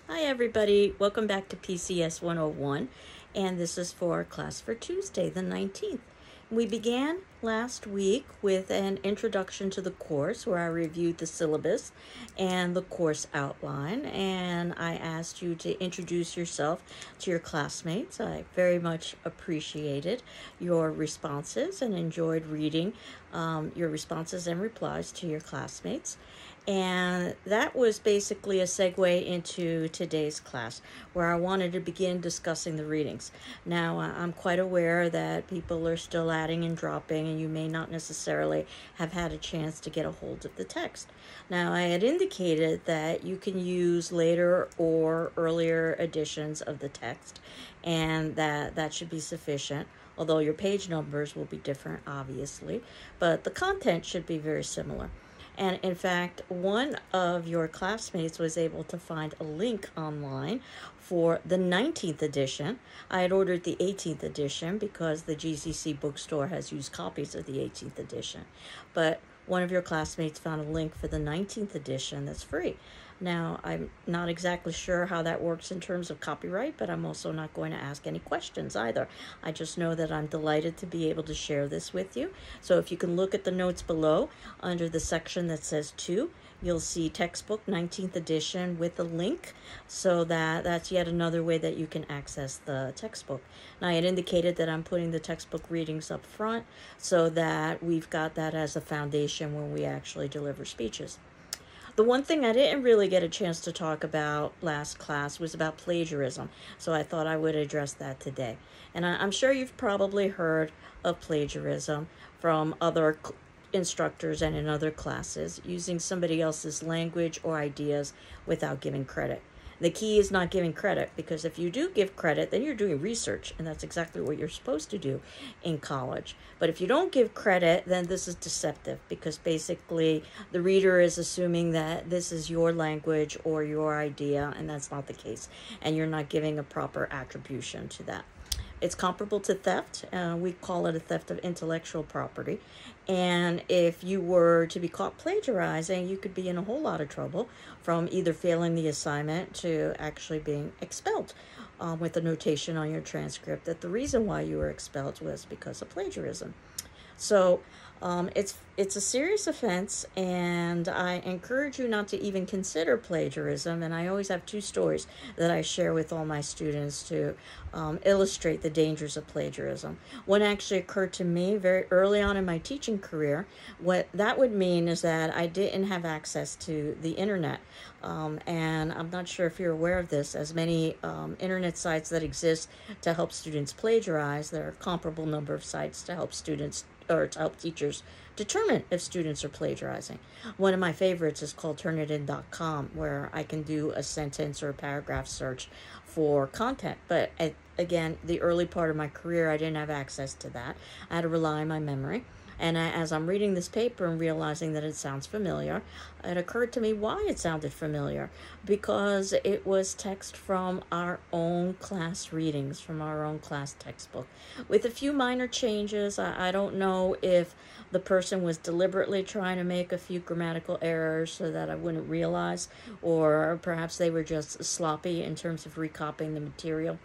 Hi everybody, welcome back to PCS 101, and this is for class for Tuesday the 19th. We began last week with an introduction to the course where I reviewed the syllabus and the course outline, and I asked you to introduce yourself to your classmates. I very much appreciated your responses and enjoyed reading your responses and replies to your classmates. And that was basically a segue into today's class, where I wanted to begin discussing the readings. Now, I'm quite aware that people are still adding and dropping, and you may not necessarily have had a chance to get a hold of the text. Now, I had indicated that you can use later or earlier editions of the text, and that should be sufficient, although your page numbers will be different, obviously, but the content should be very similar. And in fact, one of your classmates was able to find a link online for the 19th edition. I had ordered the 18th edition because the GCC bookstore has used copies of the 18th edition. But one of your classmates found a link for the 19th edition that's free. Now, I'm not exactly sure how that works in terms of copyright, but I'm also not going to ask any questions either. I just know that I'm delighted to be able to share this with you. So if you can look at the notes below under the section that says 2, you'll see textbook 19th edition with a link, so that's yet another way that you can access the textbook. Now, I had indicated that I'm putting the textbook readings up front so that we've got that as a foundation when we actually deliver speeches. The one thing I didn't really get a chance to talk about last class was about plagiarism, so I thought I would address that today. And I'm sure you've probably heard of plagiarism from other instructors and in other classes, using somebody else's language or ideas without giving credit. The key is not giving credit, because if you do give credit, then you're doing research, and that's exactly what you're supposed to do in college. But if you don't give credit, then this is deceptive, because basically the reader is assuming that this is your language or your idea, and that's not the case, and you're not giving a proper attribution to that. It's comparable to theft. We call it a theft of intellectual property. And if you were to be caught plagiarizing, you could be in a whole lot of trouble, from either failing the assignment to actually being expelled, with a notation on your transcript that the reason why you were expelled was because of plagiarism. So it's a serious offense, and I encourage you not to even consider plagiarism. And I always have two stories that I share with all my students to illustrate the dangers of plagiarism. One actually occurred to me very early on in my teaching career. What that would mean is that I didn't have access to the internet. And I'm not sure if you're aware of this. As many internet sites that exist to help students plagiarize, there are a comparable number of sites to help students or to help teachers determine if students are plagiarizing. One of my favorites is called Turnitin.com, where I can do a sentence or a paragraph search for content. But again, the early part of my career, I didn't have access to that. I had to rely on my memory. And as I'm reading this paper and realizing that it sounds familiar, it occurred to me why it sounded familiar. Because it was text from our own class readings, from our own class textbook. With a few minor changes. I don't know if the person was deliberately trying to make a few grammatical errors so that I wouldn't realize, or perhaps they were just sloppy in terms of recopying the material.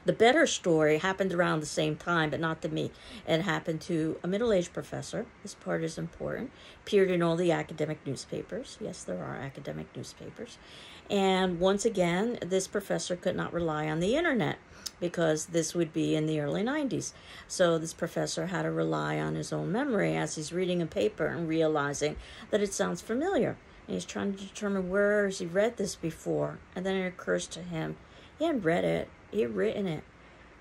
The better story happened around the same time, but not to me. It happened to a middle-aged professor. This part is important. Appeared in all the academic newspapers. Yes, there are academic newspapers. And once again, this professor could not rely on the internet, because this would be in the early 90s. So this professor had to rely on his own memory as he's reading a paper and realizing that it sounds familiar. And he's trying to determine where has he read this before. And then it occurs to him, he hadn't read it. He had written it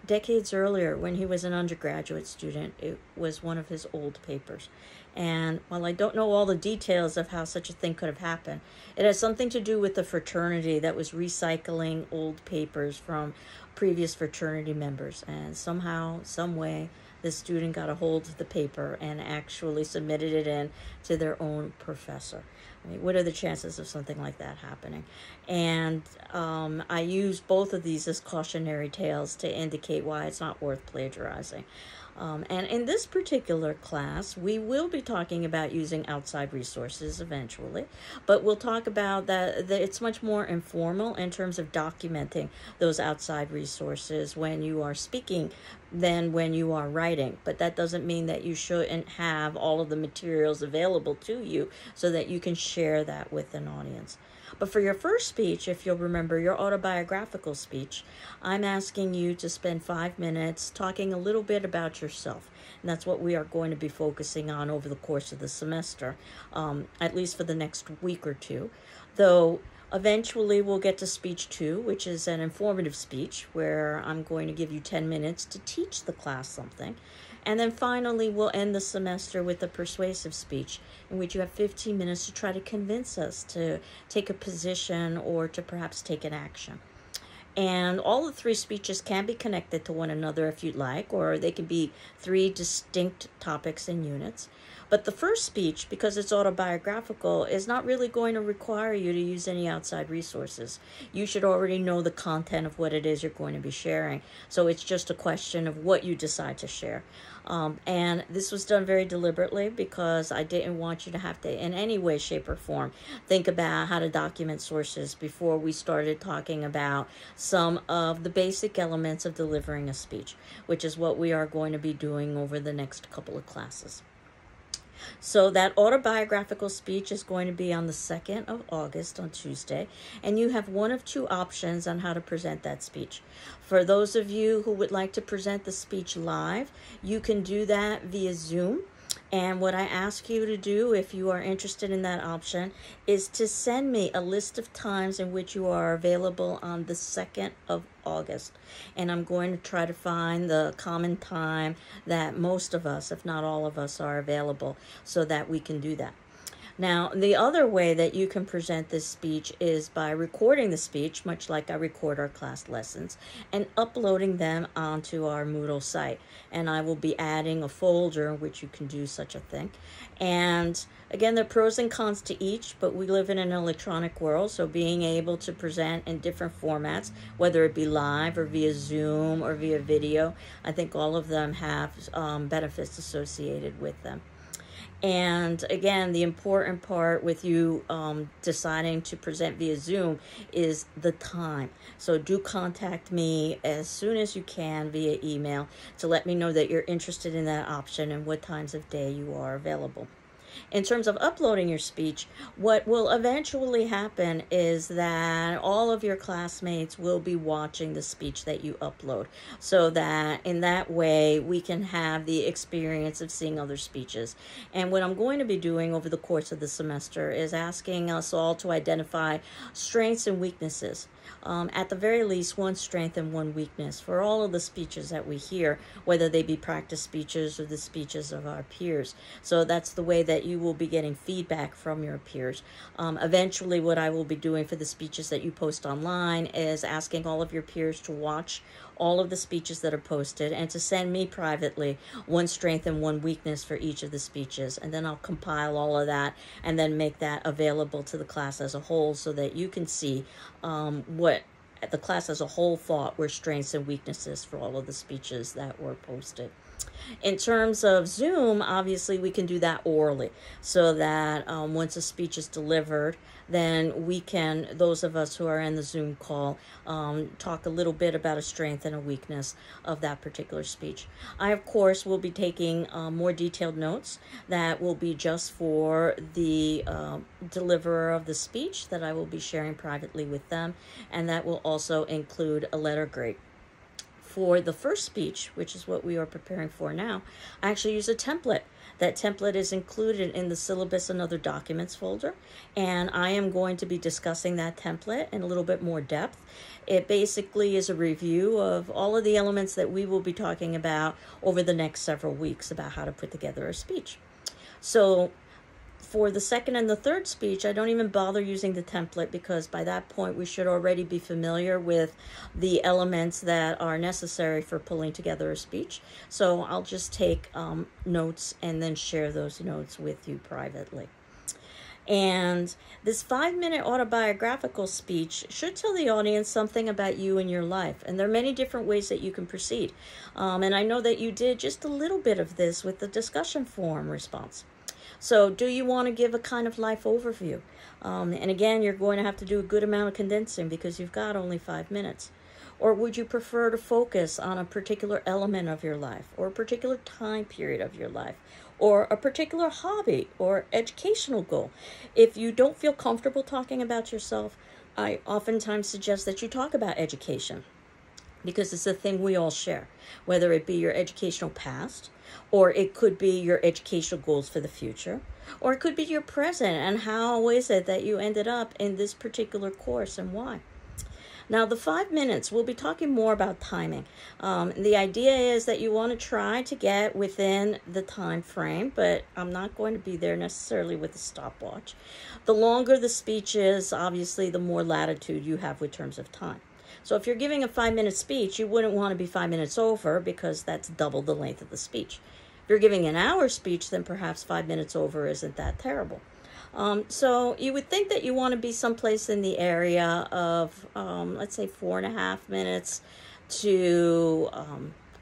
decades earlier when he was an undergraduate student. It was one of his old papers. And while I don't know all the details of how such a thing could have happened, it has something to do with the fraternity that was recycling old papers from previous fraternity members. And somehow, some way, the student got a hold of the paper and actually submitted it in to their own professor. I mean, what are the chances of something like that happening? And I use both of these as cautionary tales to indicate why it's not worth plagiarizing. And in this particular class, we will be talking about using outside resources eventually, but we'll talk about that it's much more informal in terms of documenting those outside resources when you are speaking than when you are writing. But that doesn't mean that you shouldn't have all of the materials available to you so that you can share that with an audience. But for your first speech, if you'll remember your autobiographical speech, I'm asking you to spend 5 minutes talking a little bit about yourself. And that's what we are going to be focusing on over the course of the semester, at least for the next week or two. Though eventually we'll get to speech 2, which is an informative speech where I'm going to give you 10 minutes to teach the class something. And then finally, we'll end the semester with a persuasive speech in which you have 15 minutes to try to convince us to take a position or to perhaps take an action. And all the 3 speeches can be connected to one another if you'd like, or they can be 3 distinct topics and units. But the first speech, because it's autobiographical, is not really going to require you to use any outside resources. You should already know the content of what it is you're going to be sharing. So it's just a question of what you decide to share. And this was done very deliberately because I didn't want you to have to, in any way, shape, or form, think about how to document sources before we started talking about some of the basic elements of delivering a speech, which is what we are going to be doing over the next couple of classes. So that autobiographical speech is going to be on the 2nd of August on Tuesday, and you have one of 2 options on how to present that speech. For those of you who would like to present the speech live, you can do that via Zoom. And what I ask you to do, if you are interested in that option, is to send me a list of times in which you are available on the 2nd of August. And I'm going to try to find the common time that most of us, if not all of us, are available so that we can do that. Now, the other way that you can present this speech is by recording the speech, much like I record our class lessons, and uploading them onto our Moodle site. And I will be adding a folder in which you can do such a thing. And again, there are pros and cons to each, but we live in an electronic world, so being able to present in different formats, whether it be live or via Zoom or via video, I think all of them have benefits associated with them. And again, the important part with you deciding to present via Zoom is the time. So do contact me as soon as you can via email to let me know that you're interested in that option and what times of day you are available. In terms of uploading your speech, what will eventually happen is that all of your classmates will be watching the speech that you upload, so that in that way we can have the experience of seeing other speeches. And what I'm going to be doing over the course of the semester is asking us all to identify strengths and weaknesses. At the very least, one strength and one weakness for all of the speeches that we hear, whether they be practice speeches or the speeches of our peers. So that's the way that you will be getting feedback from your peers. Eventually, what I will be doing for the speeches that you post online is asking all of your peers to watch all of the speeches that are posted and to send me privately one strength and one weakness for each of the speeches. And then I'll compile all of that and then make that available to the class as a whole so that you can see what the class as a whole thought were strengths and weaknesses for all of the speeches that were posted. In terms of Zoom, obviously we can do that orally so that once a speech is delivered, then we can, those of us who are in the Zoom call, talk a little bit about a strength and a weakness of that particular speech. I, of course, will be taking more detailed notes that will be just for the deliverer of the speech that I will be sharing privately with them, and that will also include a letter grade. For the first speech, which is what we are preparing for now, I actually use a template. That template is included in the syllabus and other documents folder, and I am going to be discussing that template in a little bit more depth. It basically is a review of all of the elements that we will be talking about over the next several weeks about how to put together a speech. So for the second and the third speech, I don't even bother using the template because by that point we should already be familiar with the elements that are necessary for pulling together a speech. So I'll just take notes and then share those notes with you privately. And this 5-minute autobiographical speech should tell the audience something about you and your life. And there are many different ways that you can proceed. And I know that you did just a little bit of this with the discussion forum response. So do you want to give a kind of life overview? And again, you're going to have to do a good amount of condensing because you've got only 5 minutes. Or would you prefer to focus on a particular element of your life, or a particular time period of your life, or a particular hobby or educational goal? If you don't feel comfortable talking about yourself, I oftentimes suggest that you talk about education, because it's a thing we all share, whether it be your educational past, or it could be your educational goals for the future, or it could be your present and how is it that you ended up in this particular course and why. Now, the 5 minutes, we'll be talking more about timing. The idea is that you want to try to get within the time frame, but I'm not going to be there necessarily with a stopwatch. The longer the speech is, obviously, the more latitude you have with terms of time. So if you're giving a 5-minute speech, you wouldn't want to be 5 minutes over, because that's double the length of the speech. If you're giving an hour speech, then perhaps 5 minutes over isn't that terrible. So you would think that you want to be someplace in the area of, let's say, 4.5 minutes to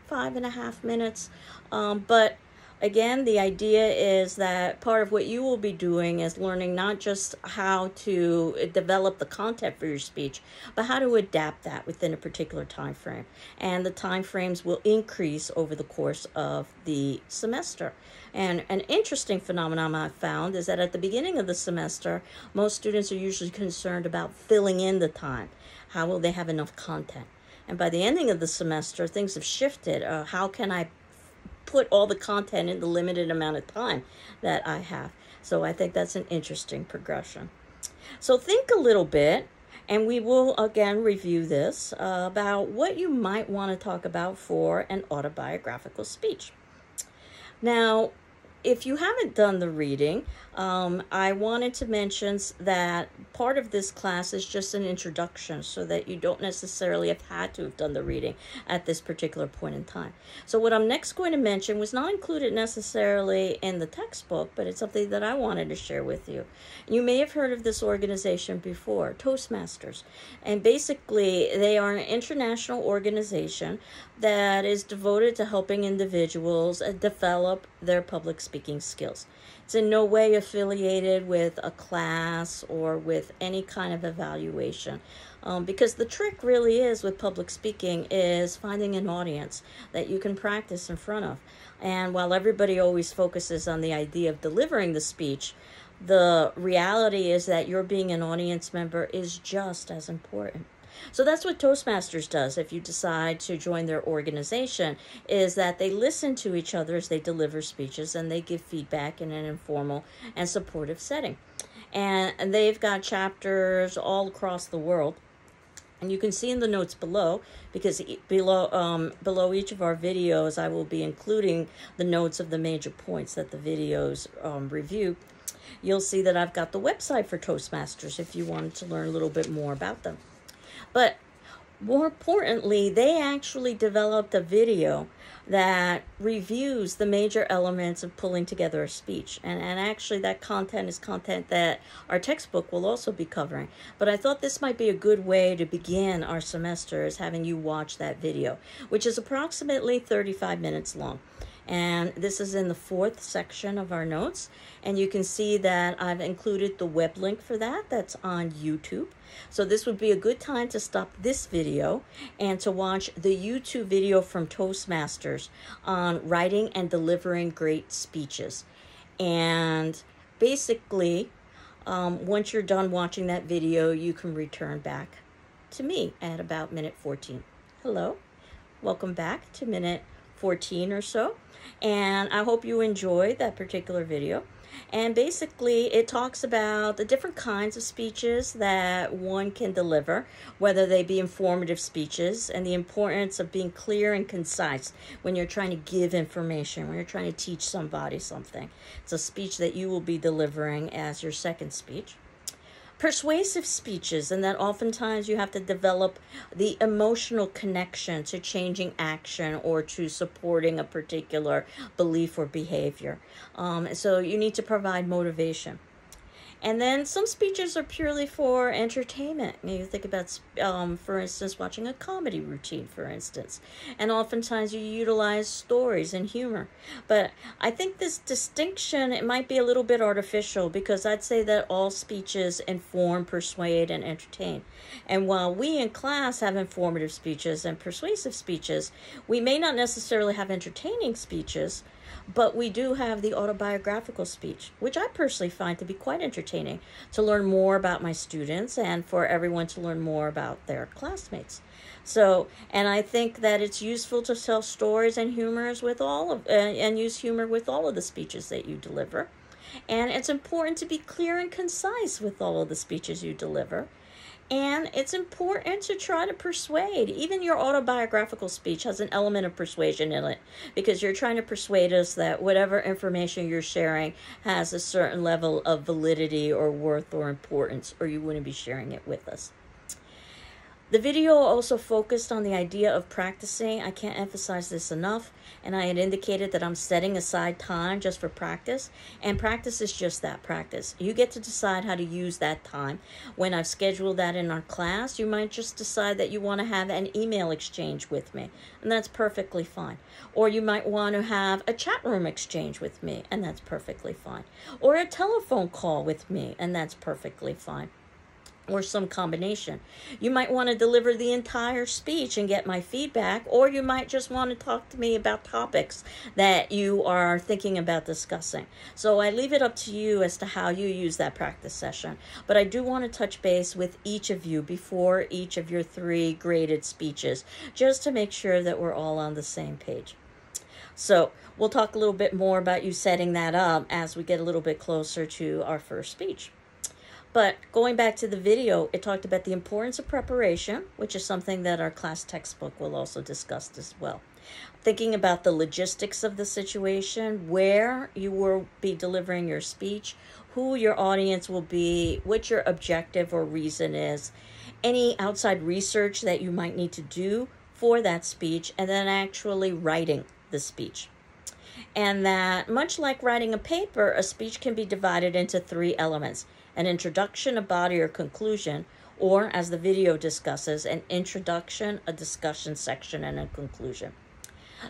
5.5 minutes. But again, the idea is that part of what you will be doing is learning not just how to develop the content for your speech, but how to adapt that within a particular time frame. And the time frames will increase over the course of the semester. And an interesting phenomenon I've found is that at the beginning of the semester, most students are usually concerned about filling in the time. How will they have enough content? And by the ending of the semester, things have shifted. How can I put all the content in the limited amount of time that I have? So I think that's an interesting progression. So think a little bit, and we will again review this about what you might want to talk about for an autobiographical speech. Now, if you haven't done the reading, I wanted to mention that part of this class is just an introduction, so that you don't necessarily have had to have done the reading at this particular point in time. So what I'm next going to mention was not included necessarily in the textbook, but it's something that I wanted to share with you. You may have heard of this organization before, Toastmasters. And basically, they are an international organization that is devoted to helping individuals develop their public speaking skills. It's in no way affiliated with a class or with any kind of evaluation, because the trick really is with public speaking is finding an audience that you can practice in front of. And while everybody always focuses on the idea of delivering the speech, the reality is that your being an audience member is just as important. So that's what Toastmasters does if you decide to join their organization, is that they listen to each other as they deliver speeches, and they give feedback in an informal and supportive setting. And they've got chapters all across the world. And you can see in the notes below, because below each of our videos, I will be including the notes of the major points that the videos review. You'll see that I've got the website for Toastmasters if you wanted to learn a little bit more about them. But more importantly, they actually developed a video that reviews the major elements of pulling together a speech. And actually that content is content that our textbook will also be covering. But I thought this might be a good way to begin our semester, is having you watch that video, which is approximately 35 minutes long. And this is in the 4th section of our notes. And you can see that I've included the web link for that. That's on YouTube. So this would be a good time to stop this video and to watch the YouTube video from Toastmasters on writing and delivering great speeches. And basically, once you're done watching that video, you can return back to me at about minute 14. Hello, welcome back to minute 14 or so. And I hope you enjoyed that particular video. And basically, it talks about the different kinds of speeches that one can deliver, whether they be informative speeches, and the importance of being clear and concise when you're trying to give information, when you're trying to teach somebody something. It's a speech that you will be delivering as your second speech. Persuasive speeches, and that oftentimes you have to develop the emotional connection to changing action or to supporting a particular belief or behavior. So you need to provide motivation. And then some speeches are purely for entertainment. You think about, for instance, watching a comedy routine, for instance. And oftentimes you utilize stories and humor. But I think this distinction, it might be a little bit artificial, because I'd say that all speeches inform, persuade, and entertain. And while we in class have informative speeches and persuasive speeches, we may not necessarily have entertaining speeches, but we do have the autobiographical speech, which I personally find to be quite entertaining, to learn more about my students and for everyone to learn more about their classmates. So, and I think that it's useful to tell stories and humors with and use humor with all of the speeches that you deliver. And it's important to be clear and concise with all of the speeches you deliver. And it's important to try to persuade. Even your autobiographical speech has an element of persuasion in it, because you're trying to persuade us that whatever information you're sharing has a certain level of validity or worth or importance, or you wouldn't be sharing it with us. The video also focused on the idea of practicing. I can't emphasize this enough. And I had indicated that I'm setting aside time just for practice. And practice is just that, practice. You get to decide how to use that time. When I've scheduled that in our class, you might just decide that you want to have an email exchange with me. And that's perfectly fine. Or you might want to have a chat room exchange with me. And that's perfectly fine. Or a telephone call with me. And that's perfectly fine. Or some combination. You might want to deliver the entire speech and get my feedback, or you might just want to talk to me about topics that you are thinking about discussing. So I leave it up to you as to how you use that practice session. But I do want to touch base with each of you before each of your 3 graded speeches, just to make sure that we're all on the same page. So we'll talk a little bit more about you setting that up as we get a little bit closer to our first speech. But going back to the video, it talked about the importance of preparation, which is something that our class textbook will also discuss as well. Thinking about the logistics of the situation, where you will be delivering your speech, who your audience will be, what your objective or reason is, any outside research that you might need to do for that speech, and then actually writing the speech. And that, much like writing a paper, a speech can be divided into 3 elements. An introduction, a body, or conclusion, or, as the video discusses, an introduction, a discussion section, and a conclusion.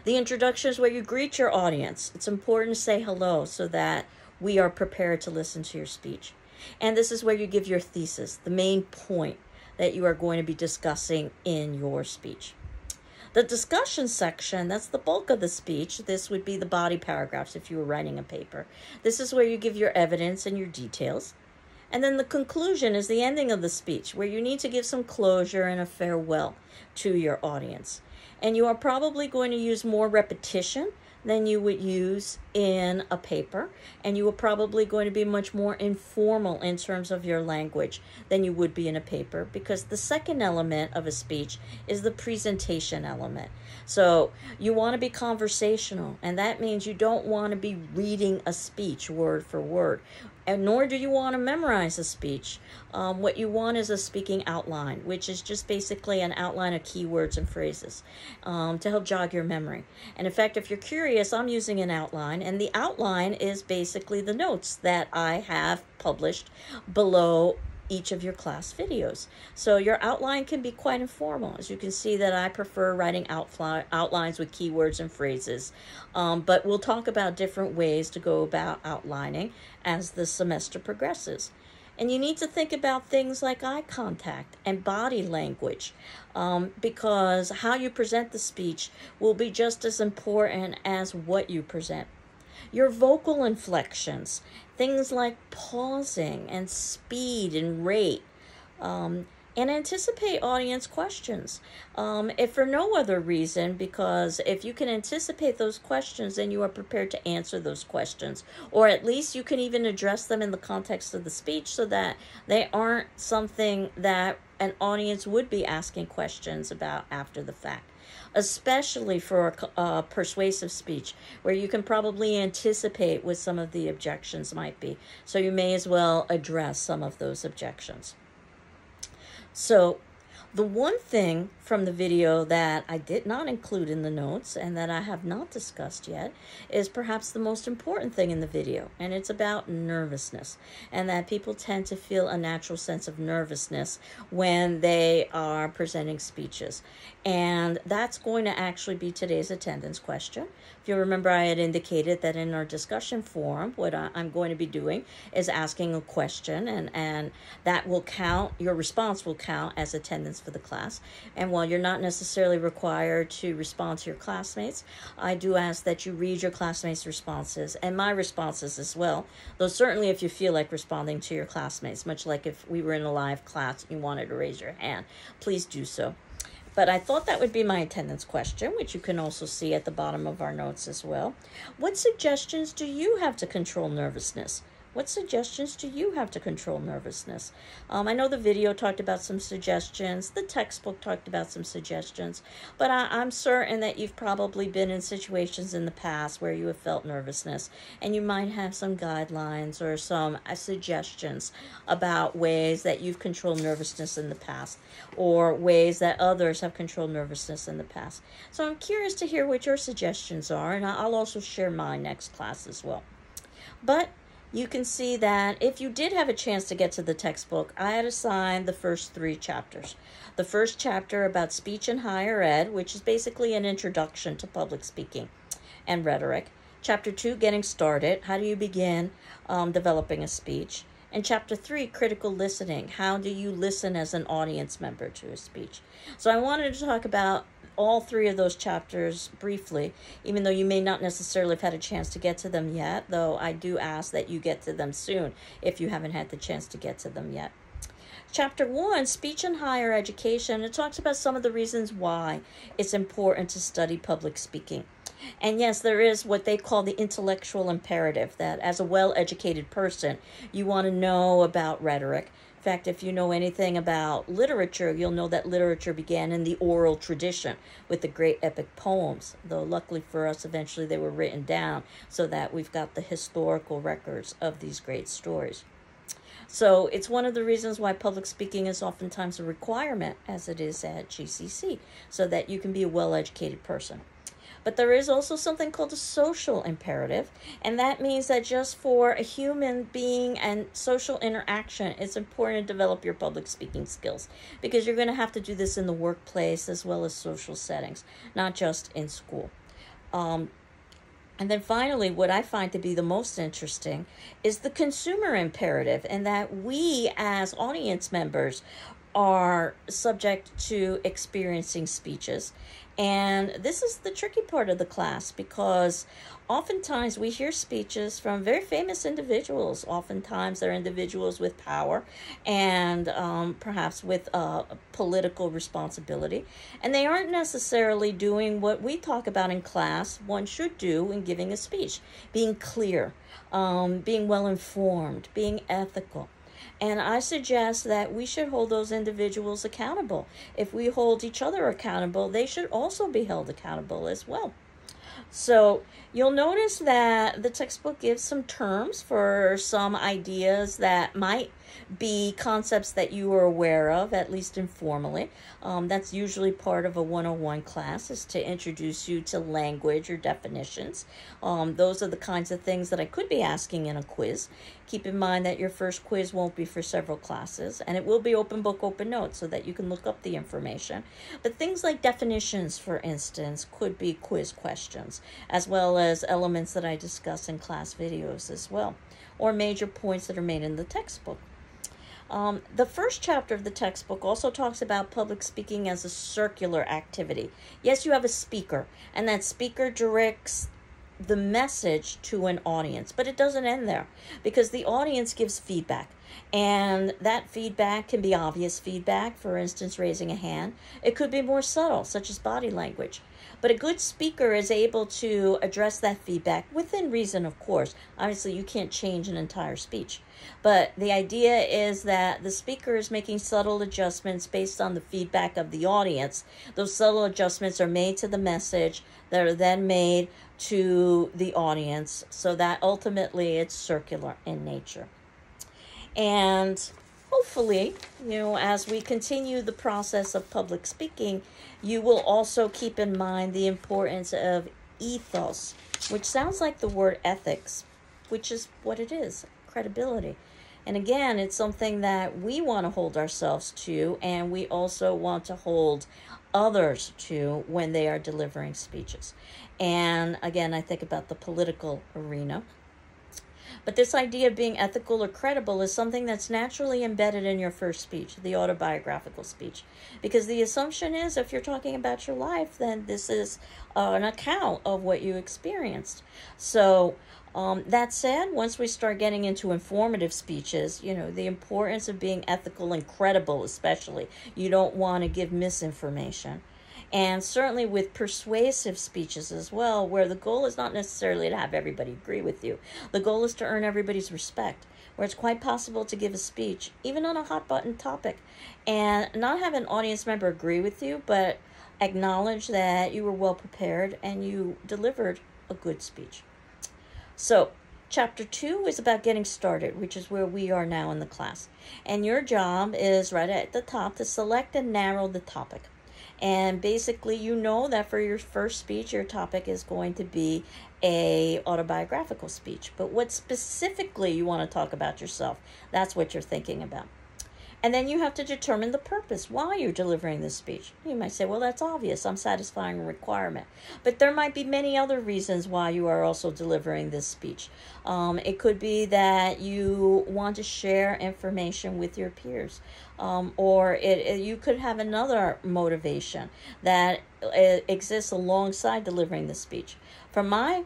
The introduction is where you greet your audience. It's important to say hello so that we are prepared to listen to your speech. And this is where you give your thesis, the main point that you are going to be discussing in your speech. The discussion section, that's the bulk of the speech. This would be the body paragraphs if you were writing a paper. This is where you give your evidence and your details. And then the conclusion is the ending of the speech, where you need to give some closure and a farewell to your audience. And you are probably going to use more repetition than you would use in a paper. And you are probably going to be much more informal in terms of your language than you would be in a paper, because the second element of a speech is the presentation element. So you want to be conversational, and that means you don't want to be reading a speech word for word. And nor do you want to memorize a speech. What you want is a speaking outline, which is just basically an outline of keywords and phrases to help jog your memory. And in fact, if you're curious, I'm using an outline, and the outline is basically the notes that I have published below each of your class videos. So your outline can be quite informal. As you can see, that I prefer writing outlines with keywords and phrases. But we'll talk about different ways to go about outlining as the semester progresses. And you need to think about things like eye contact and body language, because how you present the speech will be just as important as what you present. Your vocal inflections, things like pausing and speed and rate, and anticipate audience questions. If for no other reason, because if you can anticipate those questions, then you are prepared to answer those questions. Or at least you can even address them in the context of the speech so that they aren't something that an audience would be asking questions about after the fact. Especially for a persuasive speech, where you can probably anticipate what some of the objections might be. So you may as well address some of those objections. So The one thing from the video that I did not include in the notes and that I have not discussed yet is perhaps the most important thing in the video, and it's about nervousness, and that people tend to feel a natural sense of nervousness when they are presenting speeches. And that's going to actually be today's attendance question. If you remember, I had indicated that in our discussion forum, what I'm going to be doing is asking a question, and that will count, your response will count as attendance for the class. And while you're not necessarily required to respond to your classmates, I do ask that you read your classmates' responses and my responses as well, though certainly if you feel like responding to your classmates, much like if we were in a live class and you wanted to raise your hand, please do so. But I thought that would be my attendance question, which you can also see at the bottom of our notes as well. What suggestions do you have to control nervousness? What suggestions do you have to control nervousness? I know the video talked about some suggestions. The textbook talked about some suggestions. But I'm certain that you've probably been in situations in the past where you have felt nervousness. And you might have some guidelines or some suggestions about ways that you've controlled nervousness in the past, or ways that others have controlled nervousness in the past. So I'm curious to hear what your suggestions are, and I'll also share mine next class as well. But you can see that if you did have a chance to get to the textbook, I had assigned the first 3 chapters. The first chapter about speech in higher ed, which is basically an introduction to public speaking and rhetoric. Chapter 2, getting started. How do you begin developing a speech? And chapter 3, critical listening. How do you listen as an audience member to a speech? So I wanted to talk about all 3 of those chapters briefly, even though you may not necessarily have had a chance to get to them yet, though I do ask that you get to them soon if you haven't had the chance to get to them yet. Chapter 1, speech in higher education, it talks about some of the reasons why it's important to study public speaking. And yes, there is what they call the intellectual imperative, that as a well-educated person, you want to know about rhetoric. In fact, if you know anything about literature, you'll know that literature began in the oral tradition with the great epic poems, though luckily for us, eventually they were written down so that we've got the historical records of these great stories. So it's one of the reasons why public speaking is oftentimes a requirement, as it is at GCC, so that you can be a well-educated person. But there is also something called a social imperative, and that means that just for a human being and social interaction, it's important to develop your public speaking skills, because you're going to have to do this in the workplace as well as social settings, not just in school. And then finally, what I find to be the most interesting is the consumer imperative, and that we as audience members are subject to experiencing speeches. And this is the tricky part of the class, because oftentimes we hear speeches from very famous individuals. Oftentimes they're individuals with power and perhaps with political responsibility. And they aren't necessarily doing what we talk about in class one should do in giving a speech: being clear, being well informed, being ethical. And I suggest that we should hold those individuals accountable. If we hold each other accountable, they should also be held accountable as well. So you'll notice that the textbook gives some terms for some ideas that might be concepts that you are aware of, at least informally. That's usually part of a 101 class, is to introduce you to language or definitions. Those are the kinds of things that I could be asking in a quiz. Keep in mind that your first quiz won't be for several classes, and it will be open book, open notes, so that you can look up the information. But things like definitions, for instance, could be quiz questions, as well as elements that I discuss in class videos as well, or major points that are made in the textbook. The first chapter of the textbook also talks about public speaking as a circular activity. Yes, you have a speaker, and that speaker directs the message to an audience, but it doesn't end there, because the audience gives feedback, and that feedback can be obvious feedback, for instance, raising a hand. It could be more subtle, such as body language. But a good speaker is able to address that feedback within reason, of course. Obviously, you can't change an entire speech. But the idea is that the speaker is making subtle adjustments based on the feedback of the audience. Those subtle adjustments are made to the message that are then made to the audience, so that ultimately it's circular in nature. And hopefully, as we continue the process of public speaking, you will also keep in mind the importance of ethos, which sounds like the word ethics, which is what it is, credibility. And again, it's something that we want to hold ourselves to, and we also want to hold others to when they are delivering speeches. And again, I think about the political arena. But this idea of being ethical or credible is something that's naturally embedded in your first speech, the autobiographical speech. Because the assumption is if you're talking about your life, then this is an account of what you experienced. So that said, once we start getting into informative speeches, the importance of being ethical and credible especially. You don't want to give misinformation. And certainly with persuasive speeches as well, where the goal is not necessarily to have everybody agree with you. The goal is to earn everybody's respect, where it's quite possible to give a speech, even on a hot button topic, and not have an audience member agree with you, but acknowledge that you were well prepared and you delivered a good speech. So, Chapter 2 is about getting started, which is where we are now in the class. And your job is right at the top to select and narrow the topic. And basically, that for your first speech, your topic is going to be a autobiographical speech. But what specifically you want to talk about yourself, that's what you're thinking about. And then you have to determine the purpose, why you're delivering this speech. You might say, well, that's obvious. I'm satisfying a requirement. But there might be many other reasons why you are also delivering this speech. It could be that you want to share information with your peers. Or you could have another motivation that exists alongside delivering the speech. From my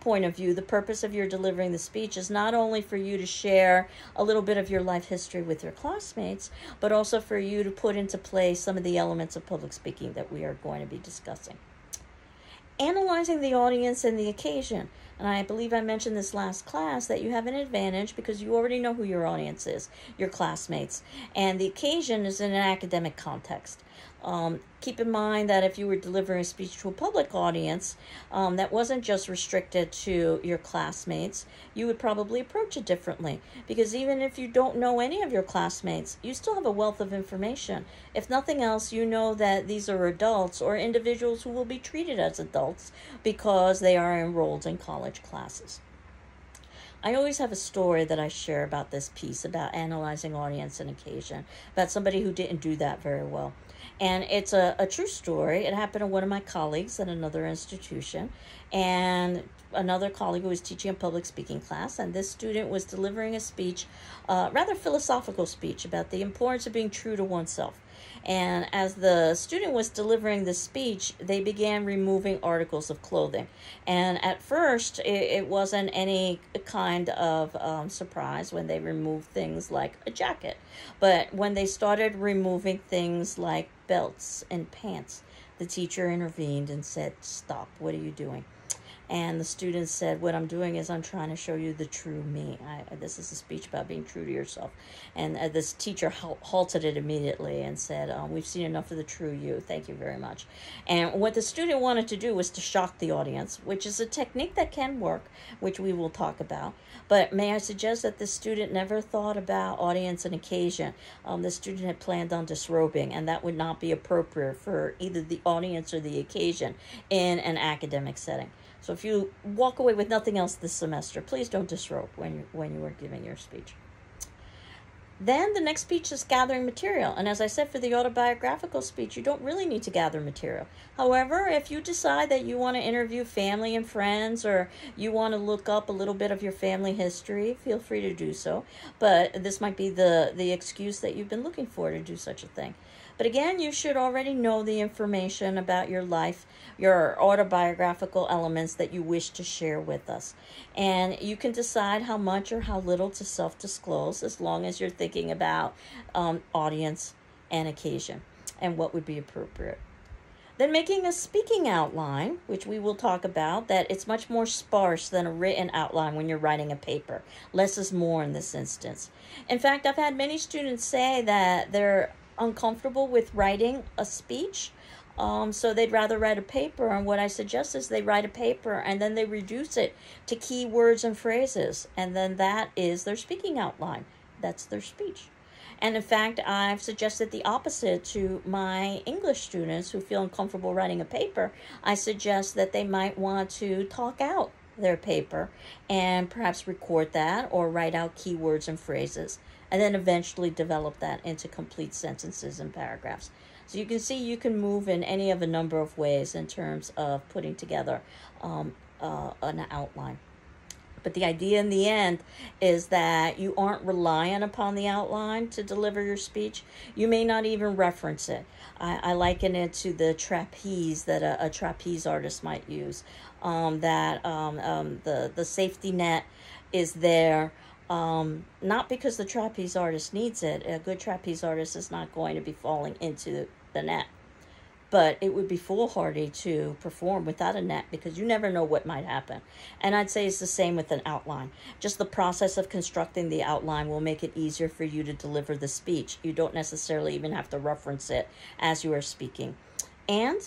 point of view, the purpose of your delivering the speech is not only for you to share a little bit of your life history with your classmates, but also for you to put into play some of the elements of public speaking that we are going to be discussing. Analyzing the audience and the occasion. And I believe I mentioned this last class that you have an advantage because you already know who your audience is, your classmates. And the occasion is in an academic context. Keep in mind that if you were delivering a speech to a public audience that wasn't just restricted to your classmates, you would probably approach it differently. Because even if you don't know any of your classmates, you still have a wealth of information. If nothing else, you know that these are adults or individuals who will be treated as adults because they are enrolled in college classes. I always have a story that I share about this piece, about analyzing audience and occasion, about somebody who didn't do that very well. And it's a true story. It happened to one of my colleagues at another institution, and another colleague who was teaching a public speaking class, and this student was delivering a speech, rather philosophical speech, about the importance of being true to oneself. And as the student was delivering the speech, they began removing articles of clothing. And at first, it wasn't any kind of surprise when they removed things like a jacket. But when they started removing things like belts and pants, the teacher intervened and said, "Stop, what are you doing?" And the students said, "What I'm doing is I'm trying to show you the true me. This is a speech about being true to yourself." And this teacher halted it immediately and said, "We've seen enough of the true you. Thank you very much." And what the student wanted to do was to shock the audience, which is a technique that can work, which we will talk about. But may I suggest that the student never thought about audience and occasion. The student had planned on disrobing, and that would not be appropriate for either the audience or the occasion in an academic setting. So if you walk away with nothing else this semester, please don't disrobe when you are giving your speech. Then the next speech is gathering material. And as I said, for the autobiographical speech, you don't really need to gather material. However, if you decide that you want to interview family and friends, or you want to look up a little bit of your family history, feel free to do so. But this might be the excuse that you've been looking for to do such a thing. But again, you should already know the information about your life, your autobiographical elements that you wish to share with us. And you can decide how much or how little to self-disclose, as long as you're thinking about audience and occasion and what would be appropriate. Then making a speaking outline, which we will talk about, that it's much more sparse than a written outline when you're writing a paper. Less is more in this instance. In fact, I've had many students say that they're uncomfortable with writing a speech, so they'd rather write a paper. And what I suggest is they write a paper and then they reduce it to key words and phrases, and then that is their speaking outline. That's their speech. And in fact, I've suggested the opposite to my English students who feel uncomfortable writing a paper. I suggest that they might want to talk out their paper and perhaps record that or write out keywords and phrases, and then eventually develop that into complete sentences and paragraphs. So you can see you can move in any of a number of ways in terms of putting together an outline. But the idea in the end is that you aren't reliant upon the outline to deliver your speech. You may not even reference it. I liken it to the trapeze that a trapeze artist might use. The safety net is there, not because the trapeze artist needs it. A good trapeze artist is not going to be falling into the net. But it would be foolhardy to perform without a net because you never know what might happen. And I'd say it's the same with an outline. Just the process of constructing the outline will make it easier for you to deliver the speech. You don't necessarily even have to reference it as you are speaking. And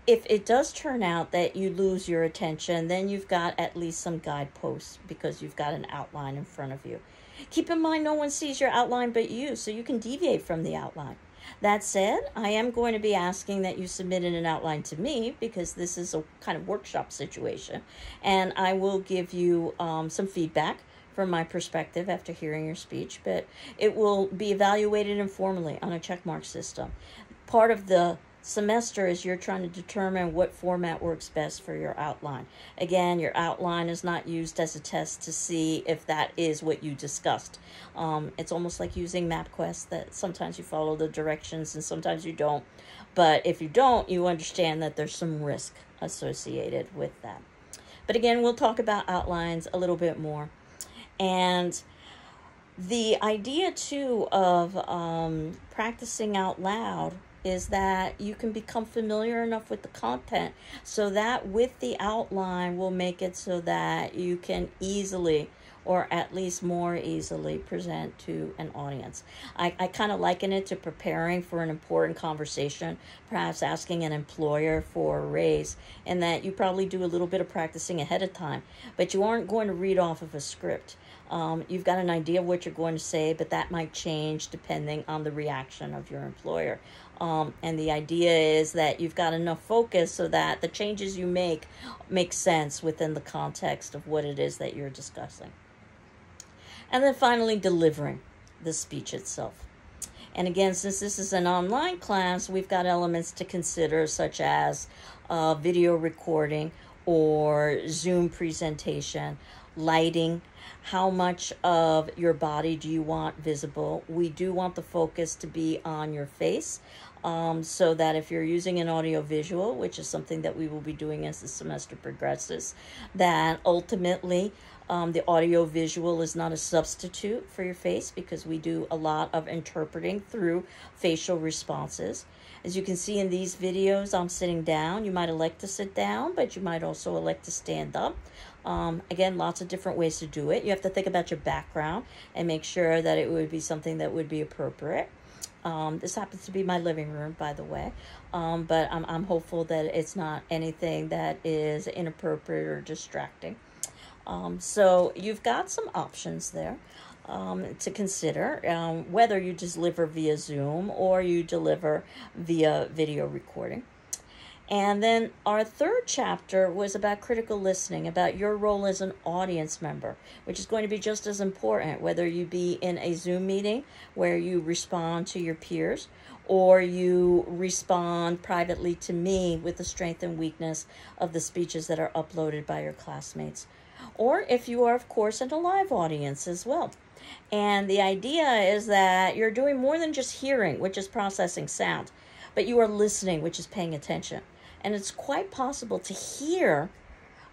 if it does turn out that you lose your attention, then you've got at least some guideposts because you've got an outline in front of you. Keep in mind, no one sees your outline but you, so you can deviate from the outline. That said, I am going to be asking that you submit an outline to me because this is a kind of workshop situation. And I will give you some feedback from my perspective after hearing your speech, but it will be evaluated informally on a checkmark system. Part of the semester is you're trying to determine what format works best for your outline. Again, your outline is not used as a test to see if that is what you discussed. It's almost like using MapQuest, that sometimes you follow the directions and sometimes you don't. But if you don't, you understand that there's some risk associated with that. But again, we'll talk about outlines a little bit more. And the idea too of practicing out loud is that you can become familiar enough with the content so that with the outline will make it so that you can easily, or at least more easily, present to an audience. I kind of liken it to preparing for an important conversation, perhaps asking an employer for a raise, and that you probably do a little bit of practicing ahead of time, but you aren't going to read off of a script. You've got an idea of what you're going to say, but that might change depending on the reaction of your employer. And the idea is that you've got enough focus so that the changes you make sense within the context of what it is that you're discussing. And then finally, delivering the speech itself. And again, since this is an online class, we've got elements to consider such as video recording or Zoom presentation, lighting, how much of your body do you want visible. We do want the focus to be on your face, so that if you're using an audio visual, which is something that we will be doing as the semester progresses, that ultimately the audio visual is not a substitute for your face because we do a lot of interpreting through facial responses. As you can see in these videos, I'm sitting down. You might elect to sit down, but you might also elect to stand up. Again, lots of different ways to do it. You have to think about your background and make sure that it would be something that would be appropriate. This happens to be my living room, by the way, but I'm hopeful that it's not anything that is inappropriate or distracting. So you've got some options there to consider, whether you deliver via Zoom or you deliver via video recording. And then our third chapter was about critical listening, about your role as an audience member, which is going to be just as important, whether you be in a Zoom meeting where you respond to your peers or you respond privately to me with the strength and weakness of the speeches that are uploaded by your classmates. Or if you are, of course, in a live audience as well. And the idea is that you're doing more than just hearing, which is processing sound, but you are listening, which is paying attention. And it's quite possible to hear,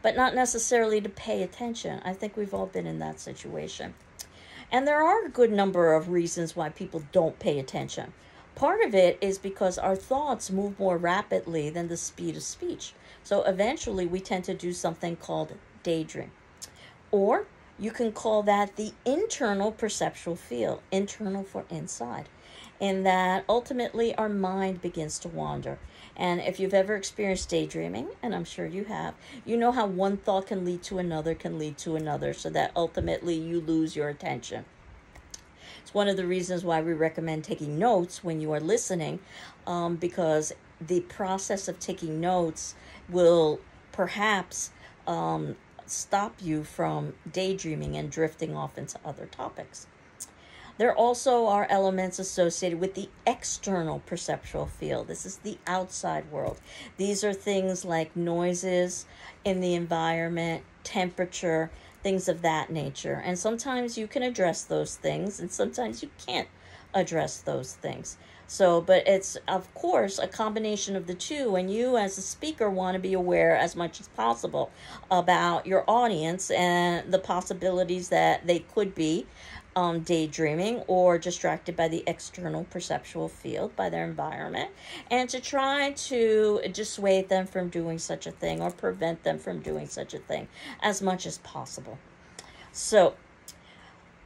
but not necessarily to pay attention. I think we've all been in that situation. And there are a good number of reasons why people don't pay attention. Part of it is because our thoughts move more rapidly than the speed of speech. So eventually we tend to do something called daydream. Or you can call that the internal perceptual field, internal for inside, in that ultimately our mind begins to wander. And if you've ever experienced daydreaming, and I'm sure you have, you know how one thought can lead to another, so that ultimately you lose your attention. It's one of the reasons why we recommend taking notes when you are listening, because the process of taking notes will perhaps stop you from daydreaming and drifting off into other topics. There also are elements associated with the external perceptual field. This is the outside world. These are things like noises in the environment, temperature, things of that nature. And sometimes you can address those things, and sometimes you can't address those things. So, but it's, of course, a combination of the two, and you as a speaker want to be aware as much as possible about your audience and the possibilities that they could be daydreaming or distracted by the external perceptual field, by their environment, and to try to dissuade them from doing such a thing or prevent them from doing such a thing as much as possible. So,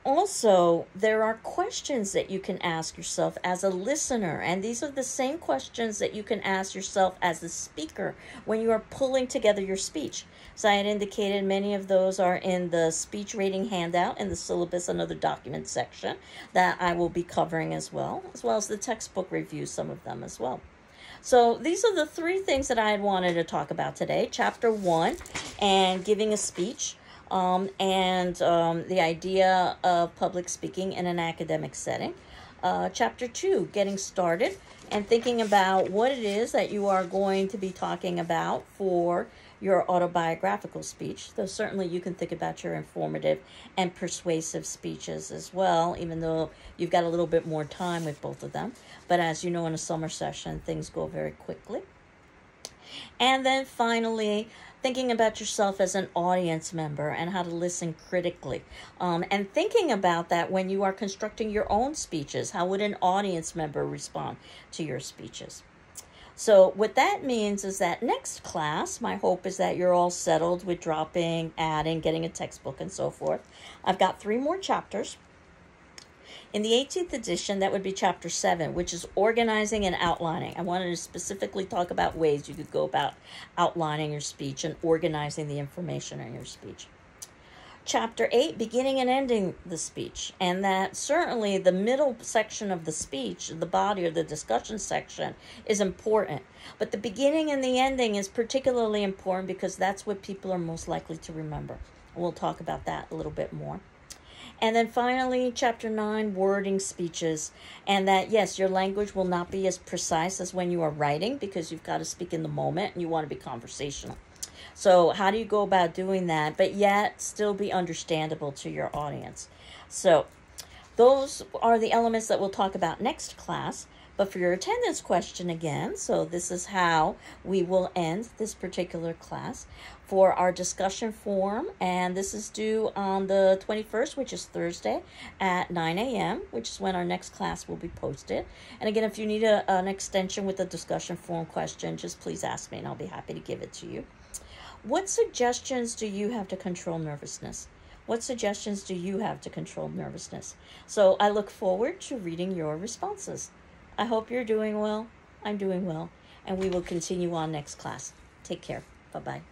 also, there are questions that you can ask yourself as a listener, and these are the same questions that you can ask yourself as a speaker when you are pulling together your speech. So I had indicated many of those are in the speech rating handout in the syllabus and other documents section that I will be covering as well as the textbook review, some of them as well. So these are the three things that I had wanted to talk about today. Chapter 1, and giving a speech. And the idea of public speaking in an academic setting. Chapter 2, getting started and thinking about what it is that you are going to be talking about for your autobiographical speech. Though certainly you can think about your informative and persuasive speeches as well, even though you've got a little bit more time with both of them. But as you know, in a summer session, things go very quickly. And then finally, thinking about yourself as an audience member and how to listen critically. And thinking about that when you are constructing your own speeches. How would an audience member respond to your speeches? So what that means is that next class, my hope is that you're all settled with dropping, adding, getting a textbook, and so forth. I've got 3 more chapters. In the 18th edition, that would be chapter 7, which is organizing and outlining. I wanted to specifically talk about ways you could go about outlining your speech and organizing the information in your speech. Chapter 8, beginning and ending the speech. And that certainly the middle section of the speech, the body or the discussion section, is important. But the beginning and the ending is particularly important because that's what people are most likely to remember. We'll talk about that a little bit more. And then finally, chapter 9, wording speeches. And that, yes, your language will not be as precise as when you are writing because you've got to speak in the moment and you want to be conversational. So how do you go about doing that, but yet still be understandable to your audience? So those are the elements that we'll talk about next class. But for your attendance question again, so this is how we will end this particular class for our discussion forum. And this is due on the 21st, which is Thursday at 9 a.m., which is when our next class will be posted. And again, if you need an extension with the discussion forum question, just please ask me and I'll be happy to give it to you. What suggestions do you have to control nervousness? What suggestions do you have to control nervousness? So I look forward to reading your responses. I hope you're doing well. I'm doing well. And we will continue on next class. Take care. Bye-bye.